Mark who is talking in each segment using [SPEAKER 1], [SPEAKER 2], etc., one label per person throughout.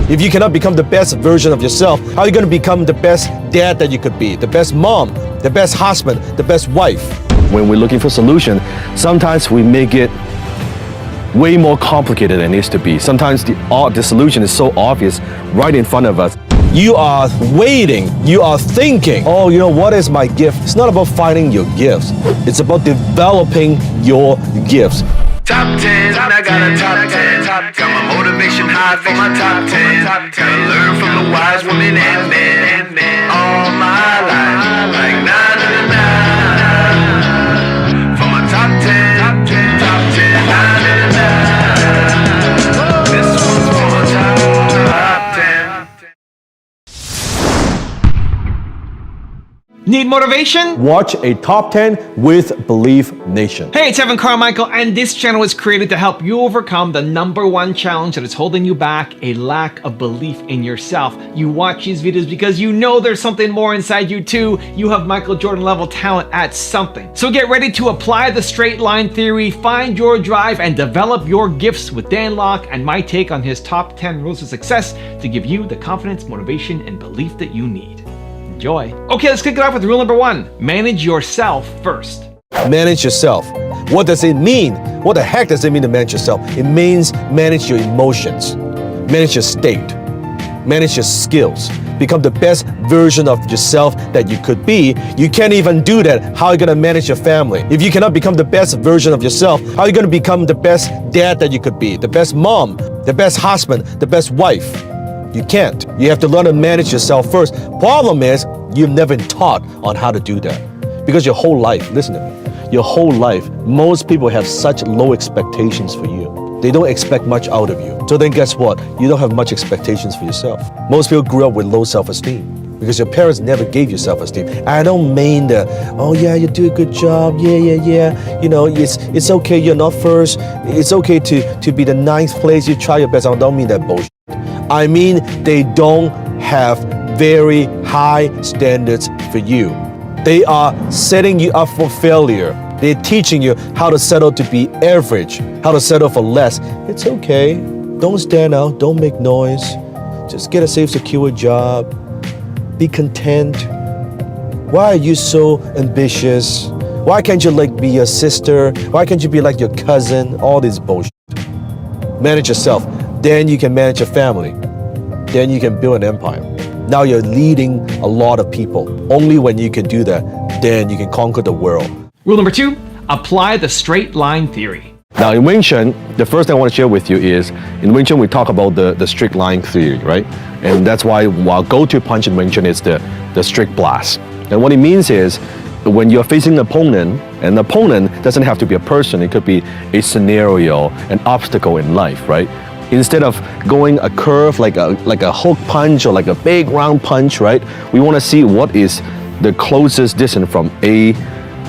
[SPEAKER 1] If you cannot become the best version of yourself, how are you going to become the best dad that you could be, the best mom, the best husband, the best wife?
[SPEAKER 2] When we're looking for solution, sometimes we make it way more complicated than it needs to be. Sometimes the solution is so obvious right in front of us.
[SPEAKER 1] You are waiting, you are thinking, oh, you know, what is my gift? It's not about finding your gifts. It's about developing your gifts.
[SPEAKER 3] Top 10, I got a top 10. Got my motivation high for my top 10. Gotta learn from the wise women and men. All my life, like 9 and 9. For my top 10, top 10, 9 and 9. This one's for my top 10.
[SPEAKER 4] Need motivation?
[SPEAKER 1] Watch a top 10 with Belief Nation.
[SPEAKER 4] Hey, it's Evan Carmichael, and this channel is created to help you overcome the #1 challenge that is holding you back, a lack of belief in yourself. You watch these videos because you know there's something more inside you too. You have Michael Jordan level talent at something. So get ready to apply the straight line theory, find your drive, and develop your gifts with Dan Lok and my take on his top 10 rules of success to give you the confidence, motivation, and belief that you need. Enjoy. Okay, let's kick it off with rule number 1. Manage yourself first.
[SPEAKER 1] Manage yourself. What does it mean? What the heck does it mean to manage yourself? It means manage your emotions, manage your state, manage your skills, become the best version of yourself that you could be. You can't even do that. How are you going to manage your family? If you cannot become the best version of yourself, how are you going to become the best dad that you could be, the best mom, the best husband, the best wife? You can't. You have to learn to manage yourself first. Problem is, you've never been taught on how to do that. Because your whole life, listen to me, your whole life, most people have such low expectations for you. They don't expect much out of you. So then guess what? You don't have much expectations for yourself. Most people grew up with low self-esteem because your parents never gave you self-esteem. I don't mean the, oh yeah, you do a good job, yeah. You know, it's okay, you're not first. It's okay to be the 9th place, you try your best. I don't mean that bullshit. I mean, they don't have very high standards for you. They are setting you up for failure. They're teaching you how to settle to be average, how to settle for less. It's okay. Don't stand out. Don't make noise. Just get a safe, secure job. Be content. Why are you so ambitious? Why can't you be your sister? Why can't you be like your cousin? All this bullshit. Manage yourself. Then you can manage your family. Then you can build an empire. Now you're leading a lot of people. Only when you can do that, then you can conquer the world.
[SPEAKER 4] Rule number 2, apply the straight line theory.
[SPEAKER 2] Now in Wing Chun, the first thing I want to share with you is, in Wing Chun we talk about the strict line theory, right? And that's why our go-to punch in Wing Chun is the strict blast. And what it means is, when you're facing an opponent, and the opponent doesn't have to be a person, it could be a scenario, an obstacle in life, right? Instead of going a curve like a hook punch or like a big round punch, right? We want to see what is the closest distance from A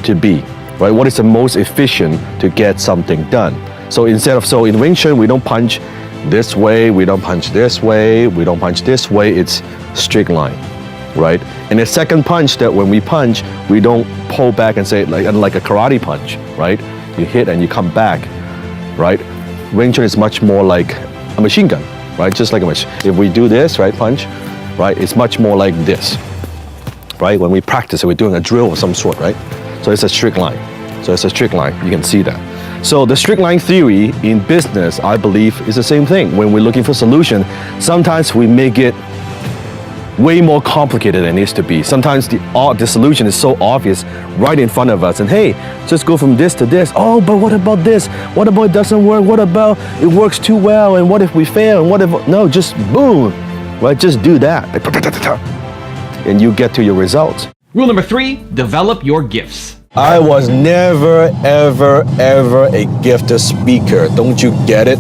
[SPEAKER 2] to B, right? What is the most efficient to get something done? So in Wing Chun, we don't punch this way, we don't punch this way, we don't punch this way. It's straight line, right? And the second punch, that when we punch, we don't pull back and say like a karate punch, right? You hit and you come back, right? Wing Chun is much more like a machine gun, right? Just like a machine. If we do this, right, punch, right, it's much more like this, right? When we practice it, we're doing a drill of some sort, right? So it's a strict line. You can see that. So the strict line theory in business, I believe, is the same thing. When we're looking for solution, sometimes we make it way more complicated than it needs to be. Sometimes the solution is so obvious right in front of us, and hey, just go from this to this. Oh, but what about this? What about it doesn't work? What about it works too well? And what if we fail? And what if, no, just boom, right? Just do that. And you get to your results.
[SPEAKER 4] Rule number 3, develop your gifts.
[SPEAKER 1] I was never, ever a gifted speaker. Don't you get it?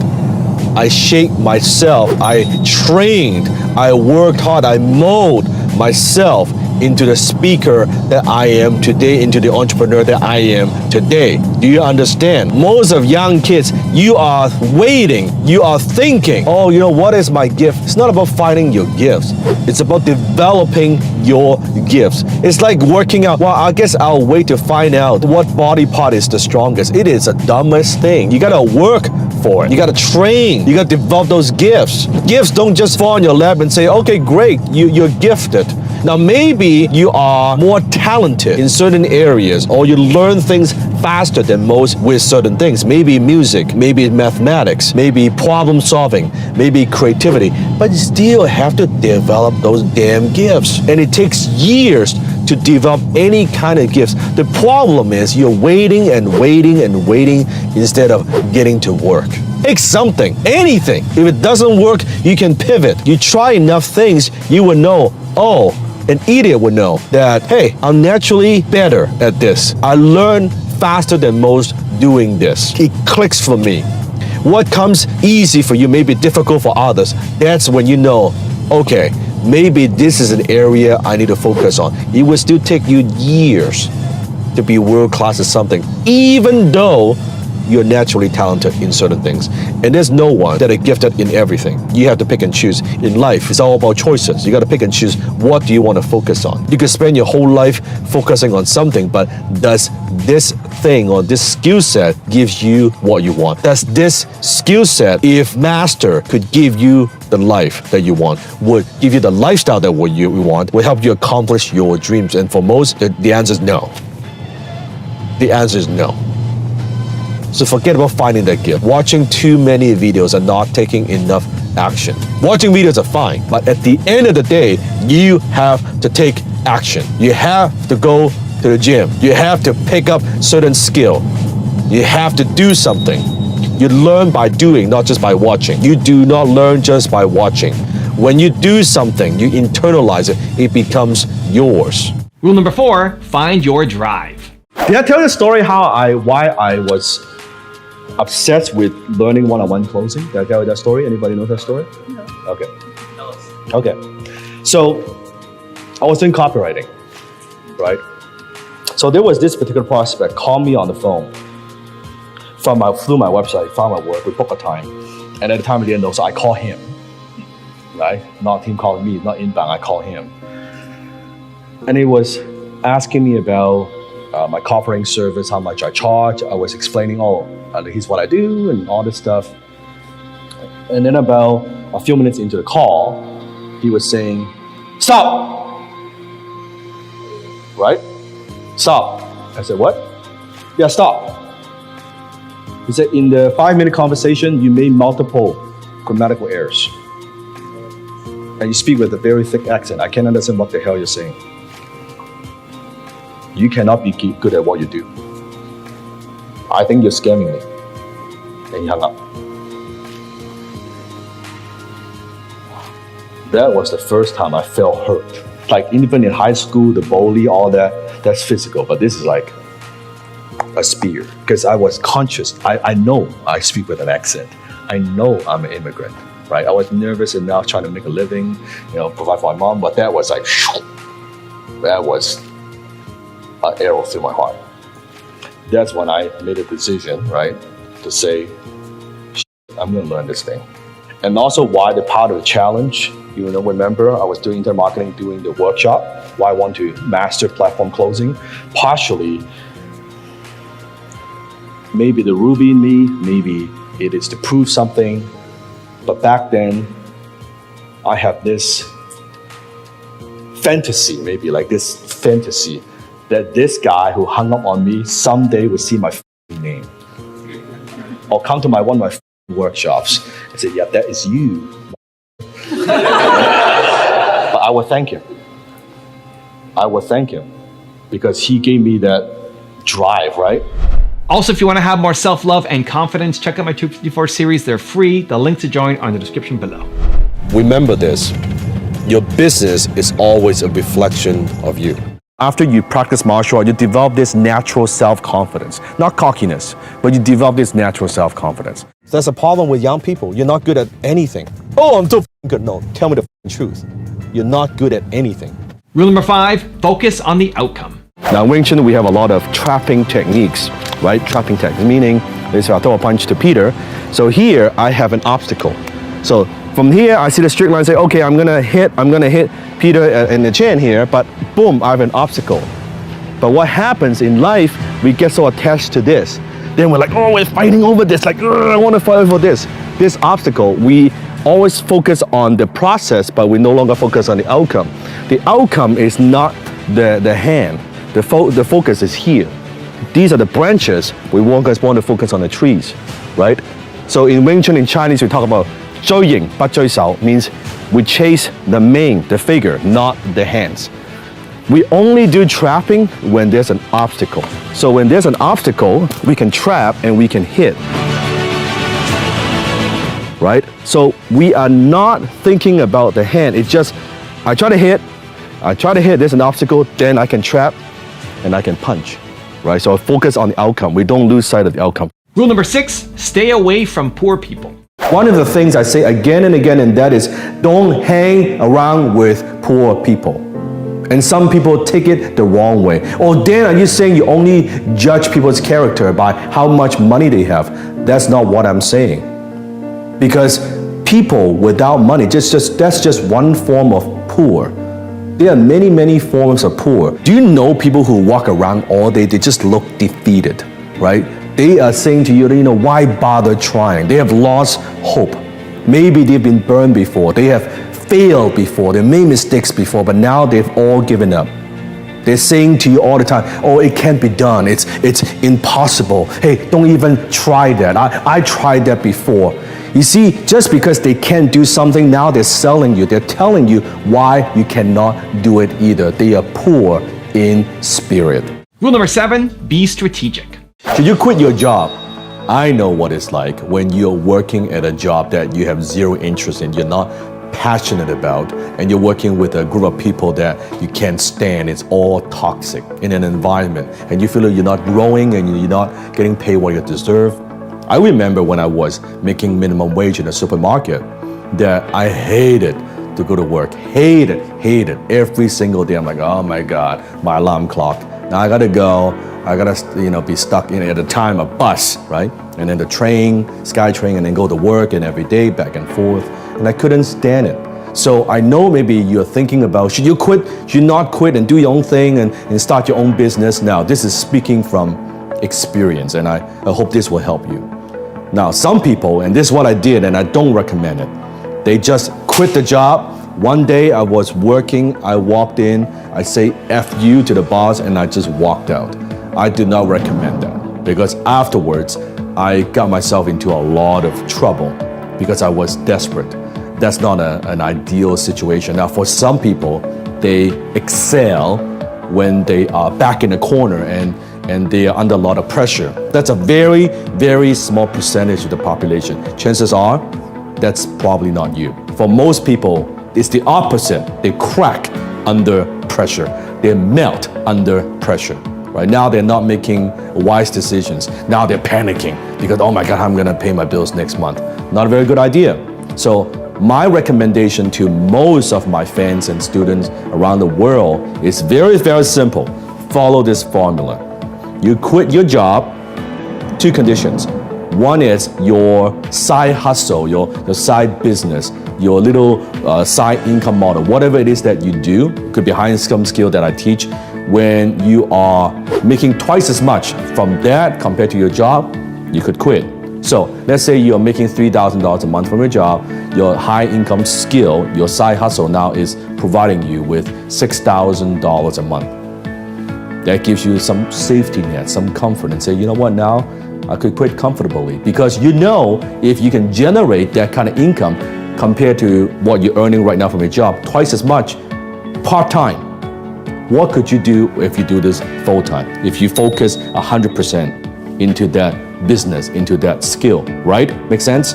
[SPEAKER 1] I shaped myself, I trained, I worked hard, I molded myself into the speaker that I am today, into the entrepreneur that I am today. Do you understand? Most of young kids, you are waiting, you are thinking, oh, you know, what is my gift? It's not about finding your gifts. It's about developing your gifts. It's like working out. Well, I guess I'll wait to find out what body part is the strongest. It is the dumbest thing. You gotta work for it. You gotta train. You gotta develop those gifts. Gifts don't just fall on your lap and say, okay, great, you're gifted. Now, maybe you are more talented in certain areas, or you learn things faster than most with certain things. Maybe music, maybe mathematics, maybe problem solving, maybe creativity. But you still have to develop those damn gifts. And it takes years to develop any kind of gifts. The problem is you're waiting and waiting and waiting instead of getting to work. Pick something, anything. If it doesn't work, you can pivot. You try enough things, you will know, oh, an idiot would know that, hey, I'm naturally better at this. I learn faster than most doing this. It clicks for me. What comes easy for you may be difficult for others. That's when you know, okay, maybe this is an area I need to focus on. It will still take you years to be world-class at something, even though you're naturally talented in certain things. And there's no one that is gifted in everything. You have to pick and choose. In life, it's all about choices. You got to pick and choose what do you want to focus on. You could spend your whole life focusing on something, but does this thing or this skill set gives you what you want? Does this skill set, if mastered, could give you the life that you want, would give you the lifestyle that you want, would help you accomplish your dreams? And for most, the answer is no. The answer is no. So forget about finding that gift. Watching too many videos and not taking enough action. Watching videos are fine, but at the end of the day, you have to take action. You have to go to the gym. You have to pick up certain skill. You have to do something. You learn by doing, not just by watching. You do not learn just by watching. When you do something, you internalize it, it becomes yours.
[SPEAKER 4] Rule number 4, find your drive.
[SPEAKER 2] Did I tell you the story why I was obsessed with learning one-on-one closing? Did I tell you that story? Anybody know that story? No. Okay.
[SPEAKER 5] Tell us.
[SPEAKER 2] Okay. So I was doing copywriting, right? So there was this particular prospect called me on the phone through my website, found my work, we booked a time. And at the time we didn't know, so I called him, right? Not him calling me, not inbound, I called him. And he was asking me about my copywriting service, how much I charge. I was explaining, here's what I do and all this stuff. And then about a few minutes into the call, he was saying, stop, right? Stop. I said, what? Yeah, stop. He said, in the 5-minute conversation, you made multiple grammatical errors. And you speak with a very thick accent. I can't understand what the hell you're saying. You cannot be good at what you do. I think you're scamming me. And he hung up. That was the first time I felt hurt. Like even in high school, the bully, all that, that's physical. But this is like a spear. Because I was conscious. I know I speak with an accent. I know I'm an immigrant, right? I was nervous enough trying to make a living, provide for my mom. But that was like, that was an arrow through my heart. That's when I made a decision, right, to say, I'm going to learn this thing. And also why the part of the challenge, remember I was doing internet marketing, doing the workshop, why I want to master platform closing. Partially, maybe the Ruby in me, maybe it is to prove something. But back then, I have this fantasy, that this guy who hung up on me someday would see my name or come to one of my workshops and say, yeah, that is you. But I would thank him. Because he gave me that drive, right?
[SPEAKER 4] Also, if you want to have more self-love and confidence, check out my 254 series. They're free. The link to join are in the description below.
[SPEAKER 1] Remember this, your business is always a reflection of you. After you practice martial art, you develop this natural self-confidence. Not cockiness, but you develop this natural self-confidence. That's a problem with young people. You're not good at anything. Oh, I'm so good. No, tell me the truth. You're not good at anything.
[SPEAKER 4] Rule number 5, focus on the outcome.
[SPEAKER 2] Now in Wing Chun, we have a lot of trapping techniques, right? Trapping techniques, meaning, let's say I throw a punch to Peter. So here, I have an obstacle. So from here, I see the straight line, say, okay, I'm gonna hit Peter in the chin here, but boom, I have an obstacle. But what happens in life, we get so attached to this. Then we're like, oh, we're fighting over this, like, I wanna fight over this. This obstacle, we always focus on the process, but we no longer focus on the outcome. The outcome is not the hand. The focus is here. These are the branches. We want to focus on the trees, right? So in Wing Chun, in Chinese, we talk about 追形不追手, means we chase the main, the figure, not the hands. We only do trapping when there's an obstacle. So when there's an obstacle, we can trap and we can hit. Right? So we are not thinking about the hand. It's just, I try to hit, there's an obstacle, then I can trap and I can punch. Right? So focus on the outcome. We don't lose sight of the outcome.
[SPEAKER 4] Rule number 6, stay away from poor people.
[SPEAKER 1] One of the things I say again and again, and that is don't hang around with poor people. And some people take it the wrong way. Oh, Dan, are you saying you only judge people's character by how much money they have? That's not what I'm saying. Because people without money, that's just one form of poor. There are many, many forms of poor. Do you know people who walk around all day, they just look defeated, right? They are saying to you, why bother trying? They have lost hope. Maybe they've been burned before. They have failed before. They made mistakes before, but now they've all given up. They're saying to you all the time, oh, it can't be done. It's impossible. Hey, don't even try that. I tried that before. You see, just because they can't do something, now they're selling you. They're telling you why you cannot do it either. They are poor in spirit.
[SPEAKER 4] Rule number 7, be strategic.
[SPEAKER 1] Should you quit your job? I know what it's like when you're working at a job that you have zero interest in, you're not passionate about, and you're working with a group of people that you can't stand. It's all toxic in an environment, and you feel like you're not growing and you're not getting paid what you deserve. I remember when I was making minimum wage in a supermarket that I hated to go to work. Hated every single day. I'm like, oh my God, my alarm clock. Now I gotta go. I gotta, be stuck in at a time a bus, right? And then the train, SkyTrain, and then go to work and every day back and forth. And I couldn't stand it. So I know maybe you're thinking about, should you quit? Should you not quit and do your own thing and start your own business? Now, this is speaking from experience, and I hope this will help you. Now, some people, and this is what I did, and I don't recommend it, they just quit the job. One day I was working, I walked in, I say F you to the boss, and I just walked out. I do not recommend that, because afterwards, I got myself into a lot of trouble because I was desperate. That's not an ideal situation. Now, for some people, they excel when they are back in the corner and they are under a lot of pressure. That's a very, very small percentage of the population. Chances are, that's probably not you. For most people, it's the opposite. They crack under pressure. They melt under pressure. Right now, they're not making wise decisions. Now they're panicking because, oh my God, I'm gonna pay my bills next month. Not a very good idea. So my recommendation to most of my fans and students around the world is very, very simple. Follow this formula. You quit your job, 2 conditions. One is your side hustle, your side business, your little side income model, whatever it is that you do, could be high income skill that I teach. When you are making twice as much from that compared to your job, you could quit. So let's say you're making $3,000 a month from your job, your high income skill, your side hustle now is providing you with $6,000 a month. That gives you some safety net, some comfort, and say, you know what, now I could quit comfortably, because you know if you can generate that kind of income compared to what you're earning right now from your job, twice as much, part-time. What could you do if you do this full-time? If you focus 100% into that business, into that skill, right? Make sense?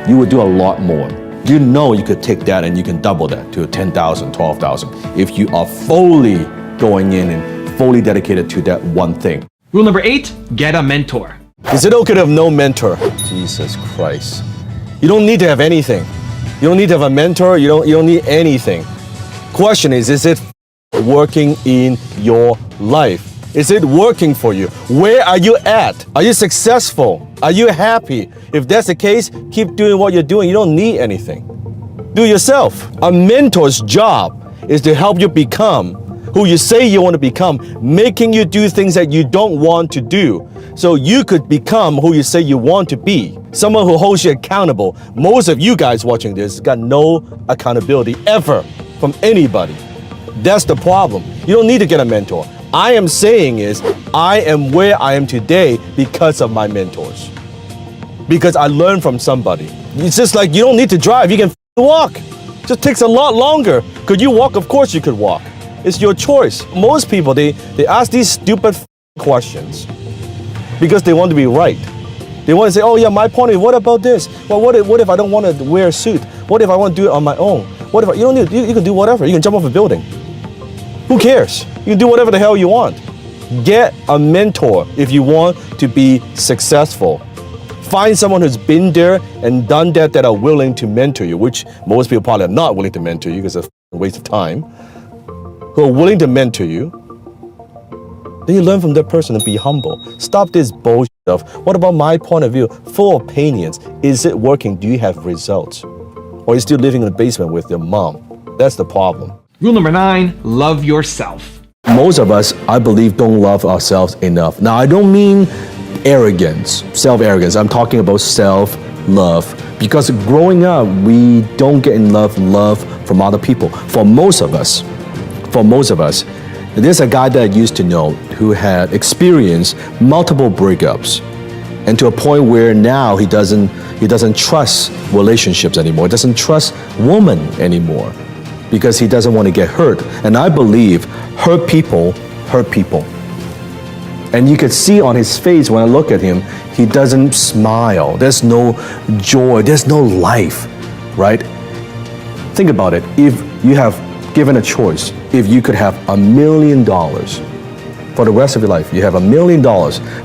[SPEAKER 1] You would do a lot more. You know you could take that and you can double that to 10,000, 12,000 if you are fully going in and fully dedicated to that one thing.
[SPEAKER 4] Rule number 8, get a mentor.
[SPEAKER 1] Is it okay to have no mentor? Jesus Christ. You don't need to have anything. You don't need to have a mentor. You don't need anything. Question is it working in your life? Is it working for you? Where are you at? Are you successful? Are you happy? If that's the case, keep doing what you're doing. You don't need anything. Do it yourself. A mentor's job is to help you become who you say you want to become, making you do things that you don't want to do, so you could become who you say you want to be. Someone who holds you accountable. Most of you guys watching this got no accountability ever from anybody. That's the problem. You don't need to get a mentor. I am saying is, I am where I am today because of my mentors. Because I learned from somebody. It's just like you don't need to drive, you can walk. It just takes a lot longer. Could you walk? Of course you could walk. It's your choice. Most people, they ask these stupid questions because they want to be right. They want to say, oh yeah, my point is, what about this? Well, what if I don't want to wear a suit? What if I want to do it on my own? What if you don't need, you can do whatever. You can jump off a building. Who cares? You can do whatever the hell you want. Get a mentor if you want to be successful. Find someone who's been there and done that are willing to mentor you, which most people probably are not willing to mentor you because it's a waste of time. Who are willing to mentor you. Then you learn from that person and be humble. Stop this bullshit of, what about my point of view? Full opinions. Is it working? Do you have results? Or are you still living in the basement with your mom? That's the problem.
[SPEAKER 4] Rule number 9, love yourself.
[SPEAKER 2] Most of us, I believe, don't love ourselves enough. Now, I don't mean arrogance, self-arrogance. I'm talking about self-love. Because growing up, we don't get enough love from other people. For most of us, there's a guy that I used to know who had experienced multiple breakups, and to a point where now he doesn't trust relationships anymore. He doesn't trust women anymore because he doesn't want to get hurt. And I believe hurt people. And you could see on his face when I look at him, he doesn't smile. There's no joy. There's no life, right? Think about it. If you have given a choice, if you could have $1 million for the rest of your life, you have $1 million,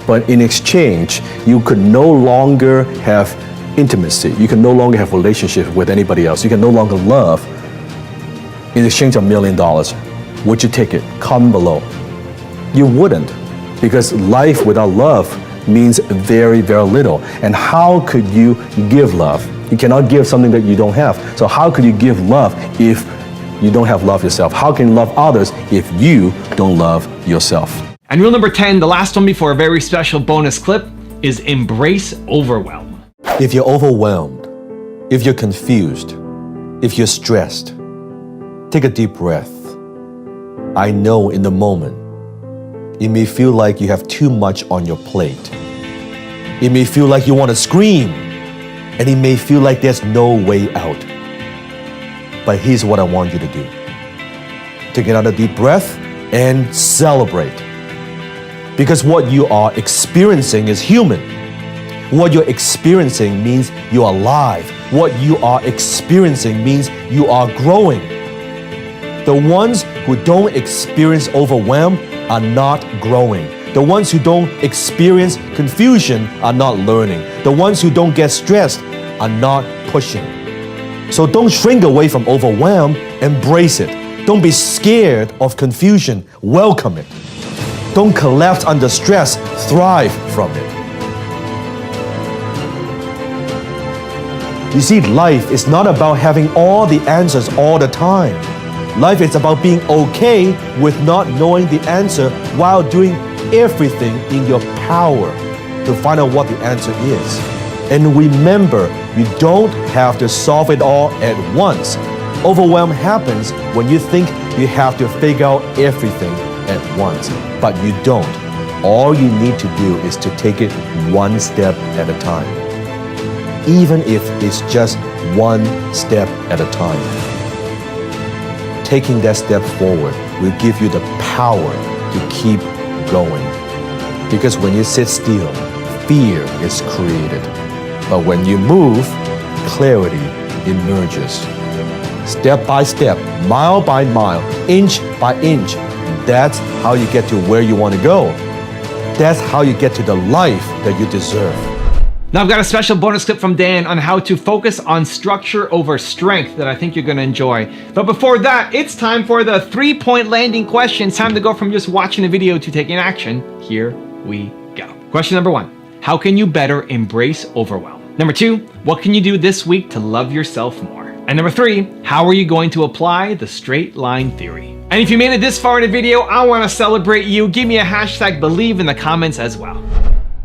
[SPEAKER 2] but in exchange, you could no longer have intimacy. You can no longer have relationship with anybody else. You can no longer love. In exchange of $1 million, would you take it? Comment below. You wouldn't, because life without love means very, very little. And how could you give love? You cannot give something that you don't have. So how could you give love if you don't have love yourself? How can you love others if you don't love yourself?
[SPEAKER 4] And rule number 10, the last one before a very special bonus clip, is embrace overwhelm.
[SPEAKER 1] If you're overwhelmed, if you're confused, if you're stressed, take a deep breath. I know in the moment, it may feel like you have too much on your plate. It may feel like you want to scream, and it may feel like there's no way out. But here's what I want you to do. Take another deep breath and celebrate. Because what you are experiencing is human. What you're experiencing means you're alive. What you are experiencing means you are growing. The ones who don't experience overwhelm are not growing. The ones who don't experience confusion are not learning. The ones who don't get stressed are not pushing. So don't shrink away from overwhelm, embrace it. Don't be scared of confusion, welcome it. Don't collapse under stress, thrive from it. You see, life is not about having all the answers all the time. Life is about being okay with not knowing the answer while doing everything in your power to find out what the answer is. And remember, you don't have to solve it all at once. Overwhelm happens when you think you have to figure out everything at once, but you don't. All you need to do is to take it one step at a time. Even if it's just one step at a time. Taking that step forward will give you the power to keep going. Because when you sit still, fear is created. But when you move, clarity emerges. Step by step, mile by mile, inch by inch, that's how you get to where you want to go. That's how you get to the life that you deserve.
[SPEAKER 4] Now I've got a special bonus clip from Dan on how to focus on structure over strength that I think you're gonna enjoy. But before that, it's time for the 3-point landing question. It's time to go from just watching a video to taking action. Here we go. Question number 1, how can you better embrace overwhelm? Number 2, what can you do this week to love yourself more? And number 3, how are you going to apply the straight line theory? And if you made it this far in the video, I wanna celebrate you. Give me a #believe in the comments as well.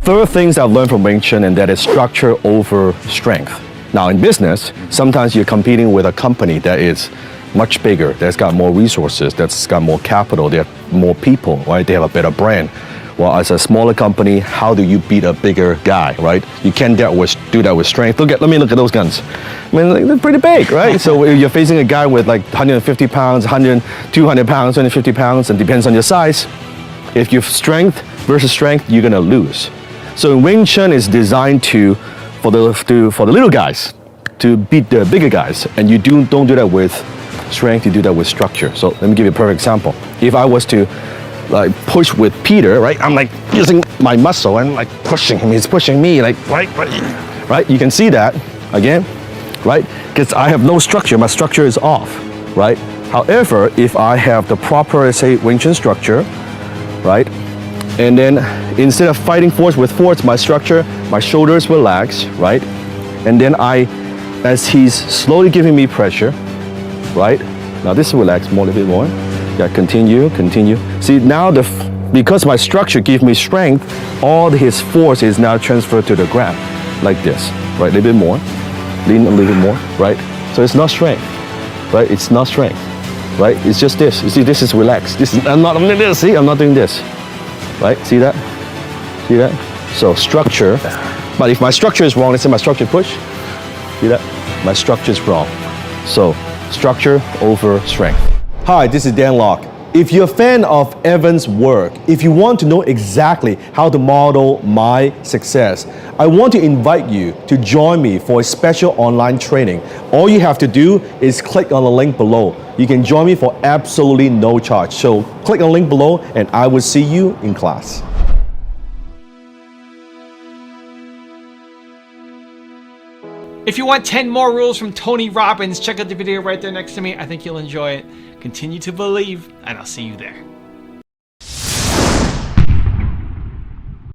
[SPEAKER 2] Third things I've learned from Wing Chun, and that is structure over strength. Now in business, sometimes you're competing with a company that is much bigger, that's got more resources, that's got more capital, they have more people, right? They have a better brand. Well, as a smaller company, how do you beat a bigger guy, right? You can't do that with strength. Let me look at those guns. I mean, they're pretty big, right? So if you're facing a guy with like 150 pounds, 200 pounds, 250 pounds, and depends on your size, if you have strength versus strength, you're gonna lose. So Wing Chun is designed for the little guys to beat the bigger guys, and you don't do that with strength. You do that with structure. So let me give you a perfect example. If I was to like push with Peter, right? I'm like using my muscle and like pushing him. He's pushing me, like right. You can see that again, right? Because I have no structure. My structure is off, right? However, if I have the proper, say, Wing Chun structure, right? And then instead of fighting force with force, my structure, my shoulders relax, right? And then as he's slowly giving me pressure, right? Now this relax more, a little bit more. Yeah, continue. See, now because my structure gives me strength, all his force is now transferred to the ground, like this, right? A little bit more, lean a little bit more, right? So it's not strength, right? It's not strength, right? It's just this. You see, this is relaxed. I'm not doing this. Right? See that? So structure. But if my structure is wrong, let's say my structure push. See that? My structure is wrong. So structure over strength.
[SPEAKER 1] Hi, this is Dan Lok. If you're a fan of Evan's work, if you want to know exactly how to model my success, I want to invite you to join me for a special online training. All you have to do is click on the link below. You can join me for absolutely no charge. So click on the link below and I will see you in class.
[SPEAKER 4] If you want 10 more rules from Tony Robbins, check out the video right there next to me. I think you'll enjoy it. Continue to believe, and I'll see you there.